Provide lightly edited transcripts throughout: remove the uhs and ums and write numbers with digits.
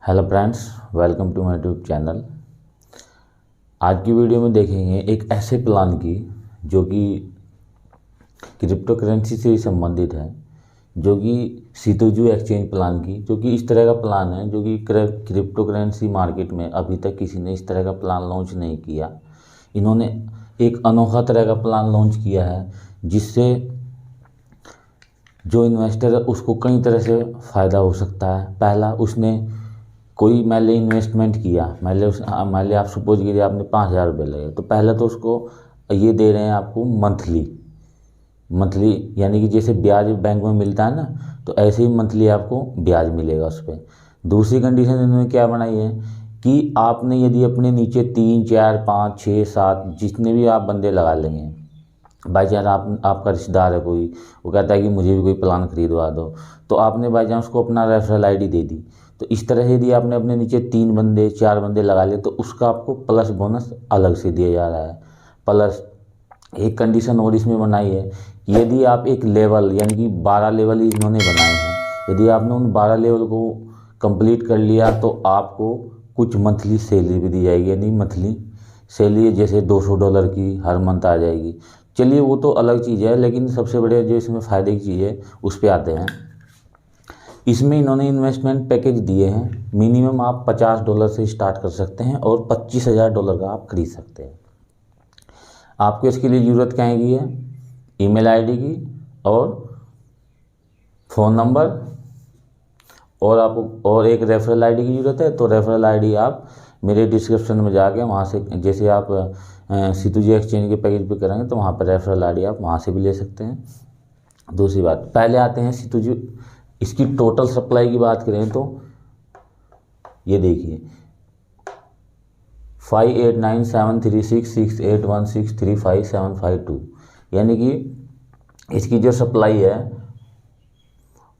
Hello friends, welcome to my YouTube channel. आज की video में देखेंगे एक ऐसे प्लान की जो कि क्रिप्टो करेंसी से संबंधित है, जो कि C2J एक्सचेंज प्लान की, जो कि इस तरह का प्लान है जो कि क्रिप्टो करेंसी मार्केट में अभी तक किसी ने इस तरह का प्लान लॉन्च नहीं किया। इन्होंने एक अनोखा तरह का प्लान लॉन्च किया है जिससे जो इन्वेस्टर है उसको कई तरह से फ़ायदा हो सकता है। पहला, उसने कोई मान ली इन्वेस्टमेंट किया, मान लिया आप सपोज कीजिए आपने 5,000 रुपये लगे, तो पहले तो उसको ये दे रहे हैं आपको मंथली यानी कि जैसे ब्याज बैंक में मिलता है ना, तो ऐसे ही मंथली आपको ब्याज मिलेगा उस पर। दूसरी कंडीशन इन्होंने क्या बनाई है कि आपने यदि अपने नीचे 3, 4, 5, 6, 7 जितने भी आप बंदे लगा लेंगे, बाई चांस आपका रिश्तेदार है कोई, वो कहता है कि मुझे भी कोई प्लान खरीदवा दो, तो आपने बाई चांस उसको अपना रेफरल आईडी दे दी, तो इस तरह यदि आपने अपने नीचे 3 बंदे 4 बंदे लगा लिए तो उसका आपको प्लस बोनस अलग से दिया जा रहा है। प्लस एक कंडीशन और इसमें बनाई है कि यदि आप एक लेवल यानी कि 12 लेवल इन्होंने बनाए हैं, यदि आपने उन 12 लेवल को कंप्लीट कर लिया तो आपको कुछ मंथली सैलरी भी दी जाएगी, यानी मंथली सैलरी जैसे $200 की हर मंथ आ जाएगी। चलिए वो तो अलग चीज़ है, लेकिन सबसे बड़े जो इसमें फ़ायदे की चीज़ है उस पर आते हैं। इसमें इन्होंने इन्वेस्टमेंट पैकेज दिए हैं। मिनिमम आप $50 से स्टार्ट कर सकते हैं और $25,000 का आप खरीद सकते हैं। आपको इसके लिए ज़रूरत क्या है? ईमेल आईडी की और फ़ोन नंबर, और आपको और एक रेफरल आईडी की ज़रूरत है। तो रेफरल आईडी आप मेरे डिस्क्रिप्शन में जाके वहाँ से, जैसे आप C2J एक्सचेंज के पैकेज पे करेंगे तो वहाँ पर रेफरल आईडी आप वहाँ से भी ले सकते हैं। दूसरी बात, पहले आते हैं C2J इसकी टोटल सप्लाई की बात करें तो ये देखिए 5897366816357552, यानी कि इसकी जो सप्लाई है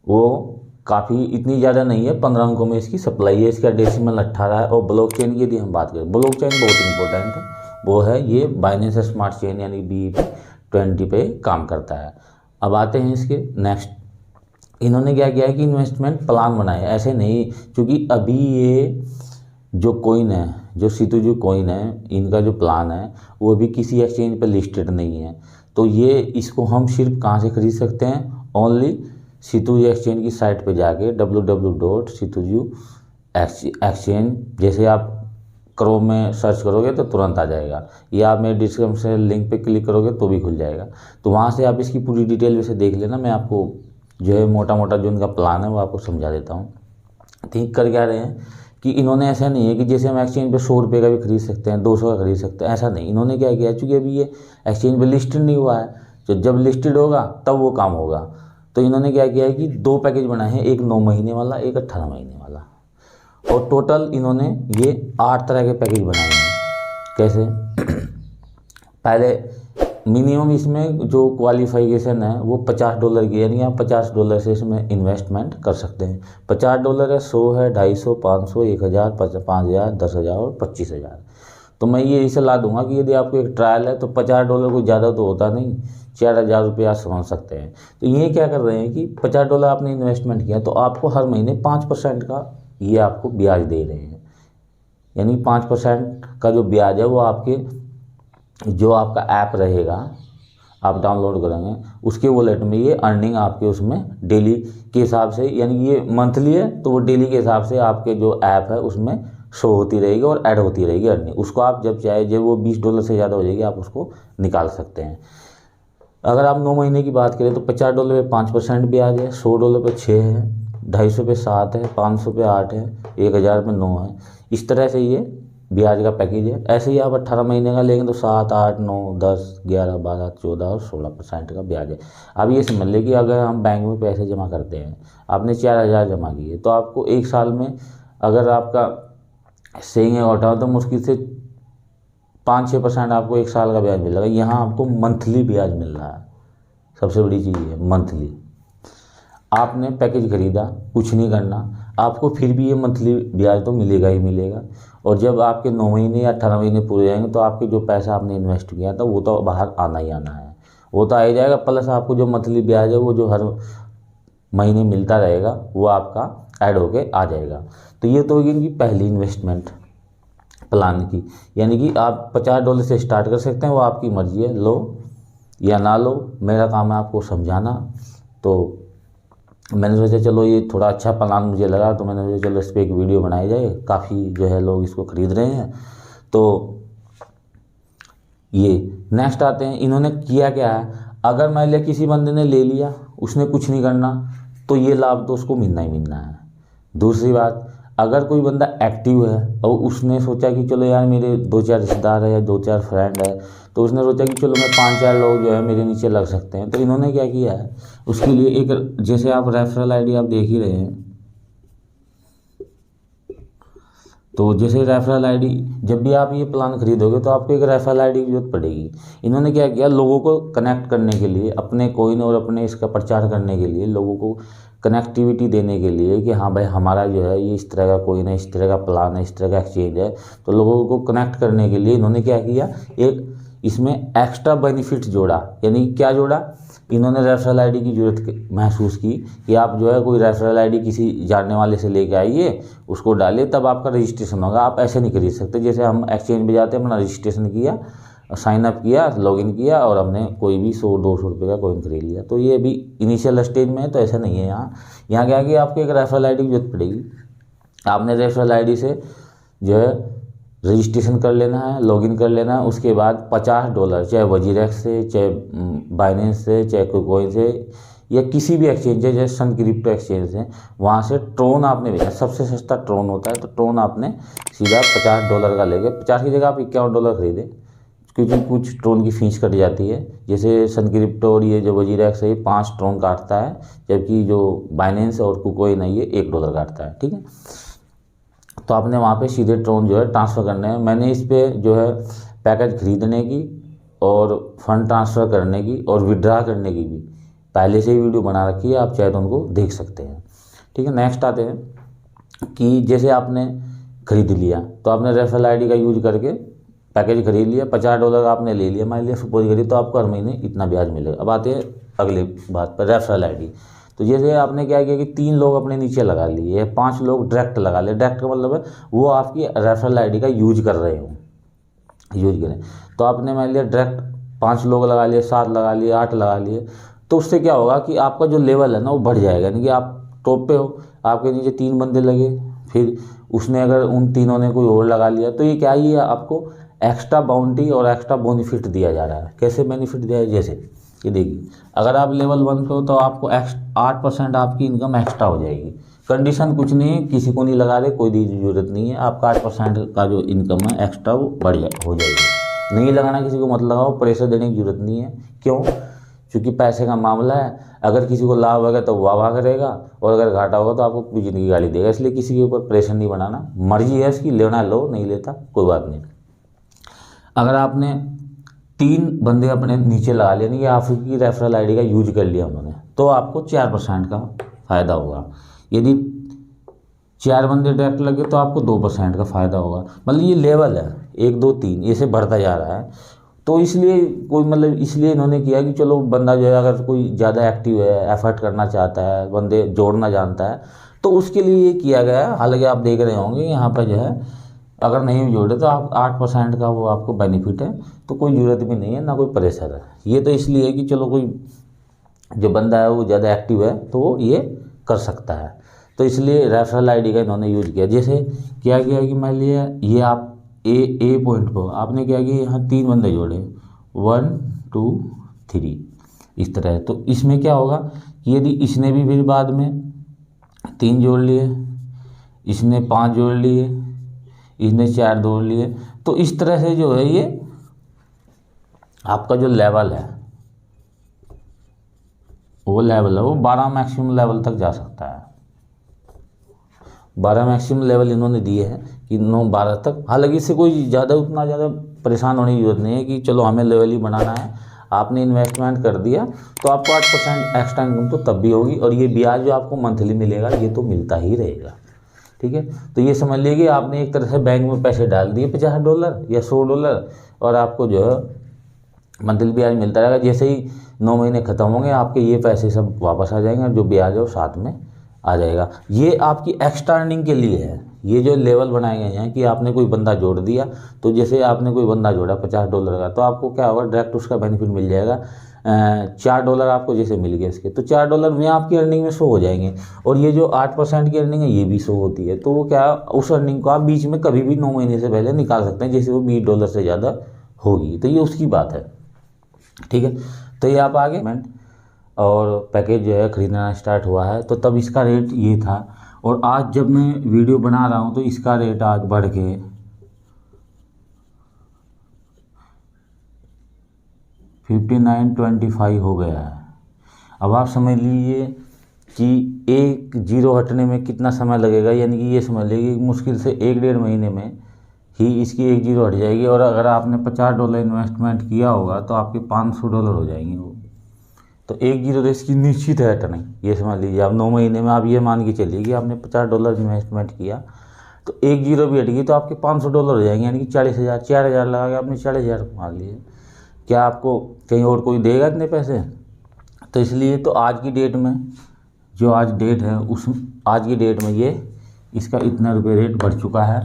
वो काफ़ी इतनी ज़्यादा नहीं है, 15 अंकों में इसकी सप्लाई है। इसका डेसिमल 18 है। और ब्लॉकचेन की यदि हम बात करें, ब्लॉकचेन बहुत इंपॉर्टेंट है, वो है ये बाइनेंस स्मार्ट चेन यानी BEP20 पे काम करता है। अब आते हैं इसके नेक्स्ट, इन्होंने क्या किया है कि इन्वेस्टमेंट प्लान बनाया, ऐसे नहीं, क्योंकि अभी ये जो कॉइन है, जो C2J कॉइन है, इनका जो प्लान है वो भी किसी एक्सचेंज पर लिस्टेड नहीं है। तो ये इसको हम सिर्फ कहाँ से खरीद सकते हैं? ओनली C2J एक्सचेंज की साइट पे जाके www.C2J एक्सचेंज, जैसे आप क्रोम में सर्च करोगे तो तुरंत आ जाएगा, या आप मेरे डिस्क्रिप्शन से लिंक पे क्लिक करोगे तो भी खुल जाएगा। तो वहाँ से आप इसकी पूरी डिटेल वैसे देख लेना। मैं आपको जो है मोटा मोटा जो इनका प्लान है वो आपको समझा देता हूँ। ठीक कर क्या रहे हैं कि इन्होंने ऐसा नहीं है कि जैसे हम एक्सचेंज पे 100 रुपये का भी खरीद सकते हैं, 200 का खरीद सकते हैं, ऐसा नहीं। इन्होंने क्या किया, चूँकि अभी ये एक्सचेंज पे लिस्टेड नहीं हुआ है, तो जब लिस्टेड होगा तब वो काम होगा। तो इन्होंने क्या किया है कि 2 पैकेज बनाए हैं, एक 9 महीने वाला, एक 18 महीने वाला, और टोटल इन्होंने ये 8 तरह के पैकेज बनाए हैं। कैसे? पहले मिनिमम इसमें जो क्वालिफिकेशन है वो $50 की, यानी आप $50 से इसमें इन्वेस्टमेंट कर सकते हैं। $50 है, 100 है, 250, 500, 1000, 5000, 10,000 और 25,000। तो मैं ये सलाह दूंगा कि यदि आपको एक ट्रायल है तो $50 कोई ज़्यादा तो होता नहीं, 4,000 रुपये आप समझ सकते हैं। तो ये क्या कर रहे हैं कि $50 आपने इन्वेस्टमेंट किया तो आपको हर महीने 5% का ये आपको ब्याज दे रहे हैं, यानी 5% का जो ब्याज है वो आपके जो आपका ऐप रहेगा आप डाउनलोड करेंगे उसके वॉलेट में ये अर्निंग आपके उसमें डेली के हिसाब से, यानी ये मंथली है तो वो डेली के हिसाब से आपके जो ऐप है उसमें शो होती रहेगी और ऐड होती रहेगी अर्निंग। उसको आप जब चाहे, जब वो $20 से ज़्यादा हो जाएगी आप उसको निकाल सकते हैं। अगर आप 9 महीने की बात करें तो $50 पे 5% ब्याज है, $100 पे 6 है, 250 पे 7 है, 500 पे 8 है, 1000 पे 9 है। इस तरह से ये ब्याज का पैकेज है। ऐसे ही आप 18 महीने का लेंगे तो 7, 8, 9, 10, 11, 12, 14 और 16% का ब्याज है। अब ये समझ लें कि अगर हम बैंक में पैसे जमा करते हैं, आपने 4,000 जमा किए, तो आपको एक साल में अगर आपका सेविंग अकाउंट हो तो मुश्किल से 5-6% आपको एक साल का ब्याज मिलेगा। यहाँ आपको मंथली ब्याज मिल रहा है, सबसे बड़ी चीज़ है मंथली। आपने पैकेज खरीदा, कुछ नहीं करना, आपको फिर भी ये मंथली ब्याज तो मिलेगा ही मिलेगा। और जब आपके 9 महीने या 18 महीने पूरे जाएंगे तो आपके जो पैसा आपने इन्वेस्ट किया था वो तो बाहर आना ही आना है, वो तो आ ही जाएगा। प्लस आपको जो मंथली ब्याज है वो जो हर महीने मिलता रहेगा वो आपका ऐड होके आ जाएगा। तो ये तो होगी इनकी पहली इन्वेस्टमेंट प्लान की, यानी कि आप $50 से स्टार्ट कर सकते हैं, वो आपकी मर्जी है, लो या ना लो, मेरा काम है आपको समझाना। तो मैंने सोचा चलो ये थोड़ा अच्छा प्लान मुझे लगा, तो मैंने सोचा चलो इस पर एक वीडियो बनाई जाए, काफ़ी जो है लोग इसको ख़रीद रहे हैं। तो ये नेक्स्ट आते हैं, इन्होंने किया क्या है, अगर मान लिया किसी बंदे ने ले लिया, उसने कुछ नहीं करना, तो ये लाभ तो उसको मिलना ही मिलना है। दूसरी बात, अगर कोई बंदा एक्टिव है और उसने सोचा कि चलो यार मेरे 2-4 रिश्तेदार है या 2-4 फ्रेंड है, तो उसने सोचा कि चलो मैं 5-4 लोग जो है मेरे नीचे लग सकते हैं, तो इन्होंने क्या किया है उसके लिए एक, जैसे आप रेफरल आईडी आप देख ही रहे हैं, तो जैसे रेफरल आईडी जब भी आप ये प्लान खरीदोगे तो आपको एक रेफरल आईडी की जरूरत पड़ेगी। इन्होंने क्या किया, लोगों को कनेक्ट करने के लिए, अपने कॉइन और अपने इसका प्रचार करने के लिए, लोगों को कनेक्टिविटी देने के लिए कि हाँ भाई हमारा जो है ये इस तरह का कॉइन है, इस तरह का प्लान है, इस तरह का एक्सचेंज है, तो लोगों को कनेक्ट करने के लिए इन्होंने क्या किया, एक इसमें एक्स्ट्रा बेनिफिट जोड़ा। यानी क्या जोड़ा, इन्होंने रेफरल आईडी की ज़रूरत महसूस की कि आप जो है कोई रेफरल आईडी किसी जानने वाले से लेके आइए, उसको डालिए, तब आपका रजिस्ट्रेशन होगा। आप ऐसे नहीं खरीद सकते, जैसे हम एक्सचेंज पे जाते हैं, अपना रजिस्ट्रेशन किया, साइन अप किया, लॉगिन किया और हमने कोई भी 100-200 रुपये का कॉइन खरीद लिया। तो ये भी इनिशियल स्टेज में है, तो ऐसा नहीं है। यहाँ क्या है कि आपको एक रेफरल आईडी की जरूरत पड़ेगी। आपने रेफरल आईडी से जो है रजिस्ट्रेशन कर लेना है, लॉगिन कर लेना है। उसके बाद $50, चाहे वजीरेक्स से, चाहे बाइनेंस से, चाहे कोई से, या किसी भी एक्सचेंज है, जैसे सन क्रिप्टो एक्सचेंज है, वहाँ से ट्रोन आपने भेजा। सबसे सस्ता ट्रोन होता है, तो ट्रोन आपने सीधा $50 का लेके, 50 की जगह आप $51 खरीदें, क्योंकि कुछ ट्रोन की फीस कट जाती है। जैसे सन क्रिप्टो और ये जो वजीरेक्स है 5 ट्रोन काटता है, जबकि जो बाइनेंस और कुकोइन है ये $1 काटता है। ठीक है, तो आपने वहाँ पे सीधे ट्रोन जो है ट्रांसफ़र करने हैं। मैंने इस पे जो है पैकेज खरीदने की और फंड ट्रांसफ़र करने की और विड्रा करने की भी पहले से ही वीडियो बना रखी है, आप चाहे तो उनको देख सकते हैं। ठीक है, नेक्स्ट आते हैं कि जैसे आपने खरीद लिया, तो आपने रेफरल आईडी का यूज करके पैकेज खरीद लिया, $50 आपने ले लिया, मान लिया सपोज करिए, तो आपको हर महीने इतना ब्याज मिलेगा। अब आते हैं अगले बात पर, रेफरल आईडी। तो जैसे आपने क्या किया कि 3 लोग अपने नीचे लगा लिए, 5 लोग डायरेक्ट लगा लिए। डायरेक्ट का मतलब है वो आपकी रेफरल आईडी का यूज कर रहे हो, यूज करें। तो आपने मान लिया डायरेक्ट 5 लोग लगा लिए, 7 लगा लिए, 8 लगा लिए, तो उससे क्या होगा कि आपका जो लेवल है ना वो बढ़ जाएगा। यानी कि आप टॉप पे हो, आपके नीचे 3 बंदे लगे, फिर उसने अगर उन तीनों ने कोई और लगा लिया, तो ये क्या ही है, आपको एक्स्ट्रा बाउंटी और एक्स्ट्रा बेनिफिट दिया जा रहा है। कैसे बेनिफिट दिया है, जैसे ये देखिए, अगर आप लेवल 1 पे हो तो आपको 8% आपकी इनकम एक्स्ट्रा हो जाएगी। कंडीशन कुछ नहीं है, किसी को नहीं लगा रहे, कोई ज़रूरत नहीं है, आपका 8% का जो इनकम है एक्स्ट्रा वो हो जाएगी। नहीं लगाना किसी को मत लगाओ, प्रेशर देने की ज़रूरत नहीं है। क्यों? क्योंकि पैसे का मामला है, अगर किसी को लाभ होगा तो वाह वाह करेगा, और अगर घाटा होगा तो आपको पूरी ज़िंदगी गाली देगा। इसलिए किसी के ऊपर प्रेशर नहीं बनाना, मर्जी है इसकी, लेना लो, नहीं लेता कोई बात नहीं। अगर आपने 3 बंदे अपने नीचे लगा लिए, नहीं कि आपकी रेफरल आईडी का यूज कर लिया उन्होंने, तो आपको 4% का फ़ायदा होगा। यदि 4 बंदे डायरेक्ट लगे तो आपको 2% का फ़ायदा होगा। मतलब ये लेवल है 1 2 3 ऐसे बढ़ता जा रहा है। तो इसलिए कोई मतलब इसलिए इन्होंने किया कि चलो बंदा जो है अगर कोई ज़्यादा एक्टिव है, एफर्ट करना चाहता है, बंदे जोड़ना जानता है, तो उसके लिए ये किया गया है। हालांकि आप देख रहे होंगे यहाँ पर जो है अगर नहीं जोड़े तो आप 8% का वो आपको बेनिफिट है, तो कोई ज़रूरत भी नहीं है, ना कोई प्रेशर है। ये तो इसलिए है कि चलो कोई जो बंदा है वो ज़्यादा एक्टिव है तो वो ये कर सकता है, तो इसलिए रेफरल आईडी का इन्होंने यूज़ किया। जैसे क्या किया कि मान लिया ये आप ए पॉइंट पर आपने क्या किया, यहाँ 3 बंदे जोड़े, 1 2 3 इस तरह। तो इसमें क्या होगा कि यदि इसने भी फिर बाद में 3 जोड़ लिए, इसने 5 जोड़ लिए, इसने 4 जोड़ लिए, तो इस तरह से जो है ये आपका जो लेवल है वो 12 मैक्सिमम लेवल तक जा सकता है। 12 मैक्सिमम लेवल इन्होंने दिए हैं कि 9-12 तक। हालांकि इससे कोई ज़्यादा उतना ज़्यादा परेशान होने की जरूरत नहीं है कि चलो हमें लेवल ही बनाना है। आपने इन्वेस्टमेंट कर दिया तो आपको 8% एक्स्ट्रा इनकम तो तब भी होगी, और ये ब्याज जो आपको मंथली मिलेगा ये तो मिलता ही रहेगा। ठीक है, तो ये समझ लीजिए कि आपने एक तरह से बैंक में पैसे डाल दिए $50 या $100, और आपको जो है मंथली ब्याज मिलता रहेगा। जैसे ही 9 महीने ख़त्म होंगे आपके ये पैसे सब वापस आ जाएंगे, और जो ब्याज है वो साथ में आ जाएगा। ये आपकी एक्स्ट्रा अर्निंग के लिए है, ये जो लेवल बनाए गए हैं कि आपने कोई बंदा जोड़ दिया, तो जैसे आपने कोई बंदा जोड़ा $50 का, तो आपको क्या होगा, डायरेक्ट उसका बेनिफिट मिल जाएगा। $4 आपको जैसे मिल गए इसके, तो $4 में आपकी अर्निंग में शो हो जाएंगे। और ये जो 8% की अर्निंग है ये भी शो होती है। तो वो क्या, उस अर्निंग को आप बीच में कभी भी 9 महीने से पहले निकाल सकते हैं, जैसे वो $20 से ज़्यादा होगी, तो ये उसकी बात है। ठीक है, तो ये आप आगे और पैकेज जो है ख़रीदना स्टार्ट हुआ है, तो तब इसका रेट ये था। और आज जब मैं वीडियो बना रहा हूँ तो इसका रेट आज बढ़ के 59.25 हो गया है। अब आप समझ लीजिए कि एक जीरो हटने में कितना समय लगेगा, यानी कि ये समझ लीजिए मुश्किल से 1-1.5 महीने में ही इसकी एक जीरो हट जाएगी। और अगर आपने $50 इन्वेस्टमेंट किया होगा तो आपके $500 हो जाएंगे वो। तो एक जीरो तो इसकी निश्चित है हटने, ये समझ लीजिए। आप 9 महीने में आप ये मान के चलिए कि आपने $50 इन्वेस्टमेंट किया, तो एक जीरो भी हट गई तो आपके $500 हो जाएंगे, यानी कि 40,000। 4,000 लगा के आपने 40,000 कमा लिए। क्या आपको कहीं और कोई देगा इतने पैसे? तो इसलिए तो आज की डेट में, जो आज डेट है उस आज की डेट में ये इसका इतना रुपये रेट बढ़ चुका है।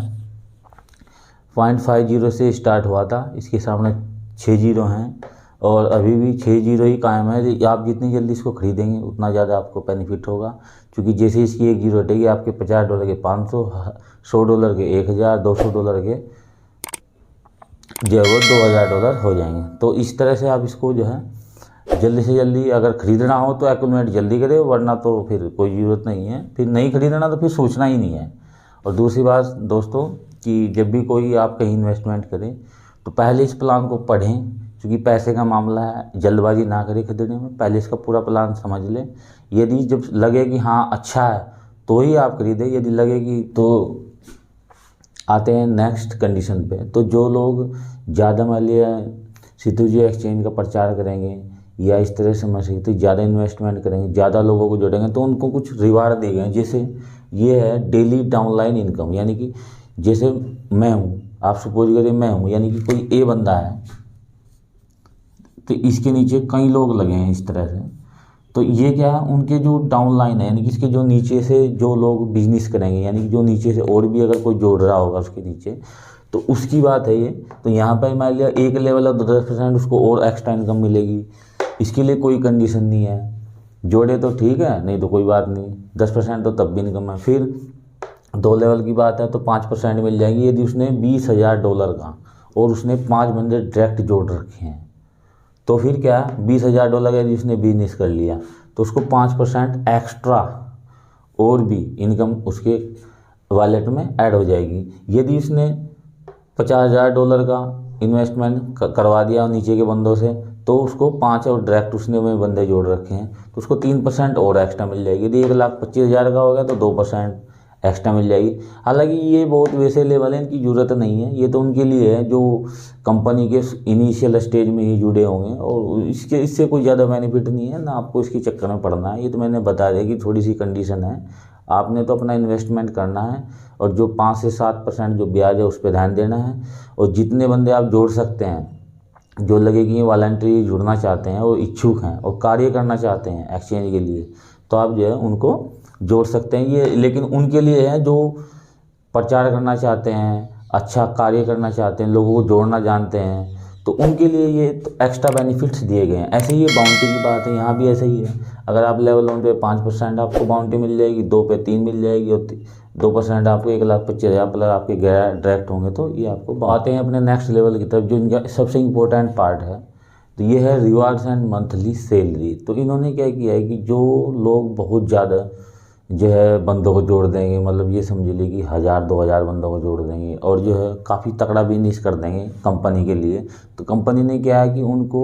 0.50 से स्टार्ट हुआ था, इसके सामने 6 जीरो हैं और अभी भी 6 जीरो ही कायम है। आप जितनी जल्दी इसको खरीदेंगे उतना ज़्यादा आपको बेनिफिट होगा, क्योंकि जैसे इसकी एक जीरो हटेगी आपके $50 के 500, $100 के 1,000, $200 के जो है वो $2,000 हो जाएंगे। तो इस तरह से आप इसको जो है जल्दी से जल्दी अगर ख़रीदना हो तो एक्यूमुलेट जल्दी करें, वरना तो फिर कोई ज़रूरत नहीं है। फिर नहीं खरीदना तो फिर सोचना ही नहीं है। और दूसरी बात दोस्तों कि जब भी कोई आप कहीं इन्वेस्टमेंट करें तो पहले इस प्लान को पढ़ें, क्योंकि पैसे का मामला है, जल्दबाजी ना करें खरीदने में। पहले इसका पूरा प्लान समझ लें। यदि जब लगे कि हाँ अच्छा है तो ही आप खरीदें, यदि लगे कि तो आते हैं नेक्स्ट कंडीशन पे। तो जो लोग ज़्यादा मान लिया सितुजी एक्सचेंज का प्रचार करेंगे या इस तरह से मैं सही तो ज़्यादा इन्वेस्टमेंट करेंगे, ज़्यादा लोगों को जोड़ेंगे, तो उनको कुछ रिवार्ड दिए गए। जैसे ये है डेली डाउनलाइन इनकम, यानी कि जैसे मैं हूँ, आप सपोज करिए मैं हूँ, यानी कि कोई ए बंदा है, तो इसके नीचे कई लोग लगे हैं इस तरह से। तो ये क्या है, उनके जो डाउनलाइन है, यानी कि इसके जो नीचे से जो लोग बिजनेस करेंगे, यानी कि जो नीचे से और भी अगर कोई जोड़ रहा होगा उसके नीचे, तो उसकी बात है ये। तो यहाँ पर मान लिया एक लेवल है तो 10% उसको और एक्स्ट्रा इनकम मिलेगी। इसके लिए कोई कंडीशन नहीं है, जोड़े तो ठीक है, नहीं तो कोई बात नहीं, 10% तो तब भी इनकम है। फिर 2 लेवल की बात है तो 5% मिल जाएगी यदि उसने $20,000 का और उसने 5 बंदे डायरेक्ट जोड़ रखे हैं। तो फिर क्या, $20,000 यदि उसने बिजनेस कर लिया तो उसको 5% एक्स्ट्रा और भी इनकम उसके वॉलेट में ऐड हो जाएगी। यदि उसने $50,000 का इन्वेस्टमेंट करवा दिया नीचे के बंदों से, तो उसको 5 और डायरेक्ट उसने में बंदे जोड़ रखे हैं तो उसको 3% और एक्स्ट्रा मिल जाएगी। यदि 1,25,000 का हो गया तो 2% एक्स्ट्रा मिल जाएगी। हालांकि ये बहुत वैसे लेवल है, इनकी ज़रूरत नहीं है। ये तो उनके लिए है जो कंपनी के इनिशियल स्टेज में ही जुड़े होंगे, और इससे कोई ज़्यादा बेनिफिट नहीं है ना, आपको इसके चक्कर में पड़ना है। ये तो मैंने बता दिया कि थोड़ी सी कंडीशन है, आपने तो अपना इन्वेस्टमेंट करना है और जो 5 से 7% जो ब्याज है उस पर ध्यान देना है। और जितने बंदे आप जोड़ सकते हैं, जो लगे कि ये वॉलंटरी जुड़ना चाहते हैं और इच्छुक हैं और कार्य करना चाहते हैं एक्सचेंज के लिए, तो आप जो है उनको जोड़ सकते हैं। ये लेकिन उनके लिए है जो प्रचार करना चाहते हैं, अच्छा कार्य करना चाहते हैं, लोगों को जोड़ना जानते हैं, तो उनके लिए ये तो एक्स्ट्रा बेनिफिट्स दिए गए हैं। ऐसे ही ये बाउंड्री की बात है, यहाँ भी ऐसे ही है। अगर आप लेवल 1 पे 5% आपको बाउंड्री मिल जाएगी, 2 पे 3 मिल जाएगी और 2% आपको 1,25,000 प्लस आपके गैर डायरेक्ट होंगे। तो ये आपको आते हैं अपने नेक्स्ट लेवल की तरफ, जो इनका सबसे इम्पोर्टेंट पार्ट है, तो ये है रिवार्ड्स एंड मंथली सैलरी। तो इन्होंने क्या किया है कि जो लोग बहुत ज़्यादा जो है बंदों को जोड़ देंगे, मतलब ये समझ लीजिए कि 1,000-2,000 बंदों को जोड़ देंगे और जो है काफ़ी तगड़ा बिजनेस कर देंगे कंपनी के लिए। तो कंपनी ने क्या है कि उनको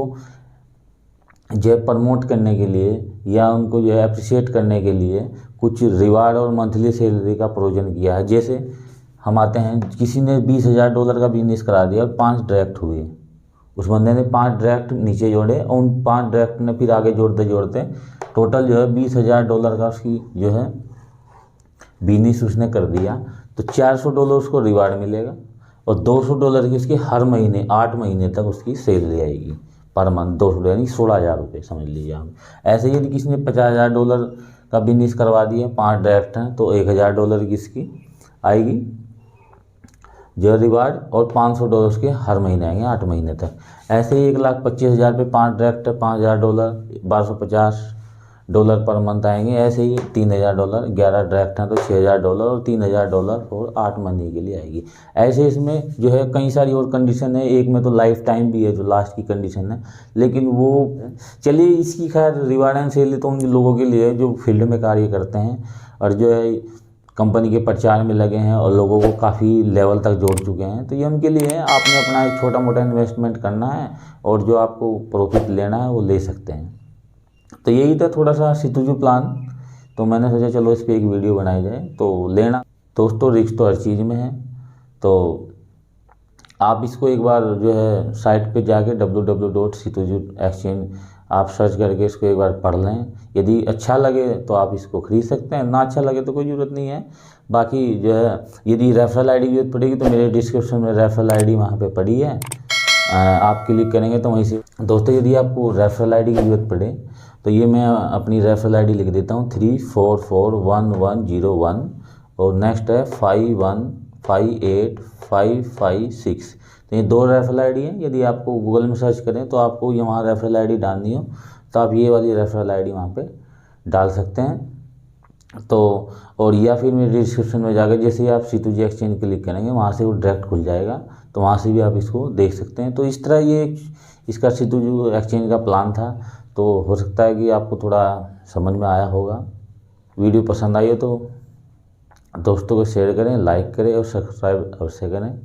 जो है प्रमोट करने के लिए या उनको जो है अप्रिशिएट करने के लिए कुछ रिवार्ड और मंथली सैलरी का प्रोविज़न किया है। जैसे हम आते हैं, किसी ने $20,000 का बिजनेस करा दिया और 5 डायरेक्ट हुए, उस बंदे ने 5 डायरेक्ट नीचे जोड़े और उन 5 डायरेक्ट ने फिर आगे जोड़ते जोड़ते टोटल जो है $20,000 का उसकी जो है बिजनेस उसने कर दिया। तो $400 उसको रिवार्ड मिलेगा और $200 की उसकी हर महीने 8 महीने तक उसकी सैलरी आएगी पर मंथ। $200 यानी 16,000 रुपये समझ लीजिए आप। ऐसे ही यदि किसी ने $50,000 का बिजनेस करवा दिया, 5 डायरेक्ट हैं, तो $1,000 की इसकी आएगी जो रिवार्ड, और $500 के हर महीने आएंगे 8 महीने तक। ऐसे ही $1,25,000 पे 5 डायरेक्ट $5,000, $1,250 पर मंथ आएंगे। ऐसे ही $3,000, 11 डायरेक्ट हैं तो $6,000 और $3,000 और 8 महीने के लिए आएगी। ऐसे इसमें जो है कई सारी और कंडीशन है, एक में तो लाइफ टाइम भी है जो लास्ट की कंडीशन है, लेकिन वो चलिए इसकी खैर रिवार्ड एंड सेल तो उन लोगों के लिए जो फील्ड में कार्य करते हैं और जो है कंपनी के प्रचार में लगे हैं और लोगों को काफ़ी लेवल तक जोड़ चुके हैं, तो ये उनके लिए है। आपने अपना एक छोटा मोटा इन्वेस्टमेंट करना है और जो आपको प्रॉफिट लेना है वो ले सकते हैं। तो यही था थोड़ा सा सितुजू प्लान, तो मैंने सोचा चलो इस पर एक वीडियो बनाई जाए। तो लेना दोस्तों, रिस्क तो हर चीज़ में है, तो आप इसको एक बार जो है साइट पे जाके www.situju-exchange आप सर्च करके इसको एक बार पढ़ लें। यदि अच्छा लगे तो आप इसको खरीद सकते हैं, ना अच्छा लगे तो कोई ज़रूरत नहीं है। बाकी जो है यदि रेफरल आईडी की जरूरत पड़ेगी तो मेरे डिस्क्रिप्शन में रेफरल आईडी वहाँ पे पड़ी है, आप क्लिक करेंगे तो वहीं से। दोस्तों यदि आपको रेफरल आईडी की जरूरत पड़े तो ये मैं अपनी रेफरल आईडी लिख देता हूँ 34411101 और नेक्स्ट है 5158556। तो ये 2 रेफरल आईडी हैं। यदि आपको गूगल में सर्च करें तो आपको ये वहाँ रेफरल आईडी डालनी हो तो आप ये वाली रेफरल आईडी वहाँ पे डाल सकते हैं। तो और या फिर मेरे डिस्क्रिप्शन में जाकर जैसे ही आप सितुजी एक्सचेंज क्लिक करेंगे वहाँ से वो डायरेक्ट खुल जाएगा, तो वहाँ से भी आप इसको देख सकते हैं। तो इस तरह ये इसका सितुजी एक्सचेंज का प्लान था। तो हो सकता है कि आपको थोड़ा समझ में आया होगा। वीडियो पसंद आई हो तो दोस्तों को शेयर करें, लाइक करें और सब्सक्राइब अवश्य करें।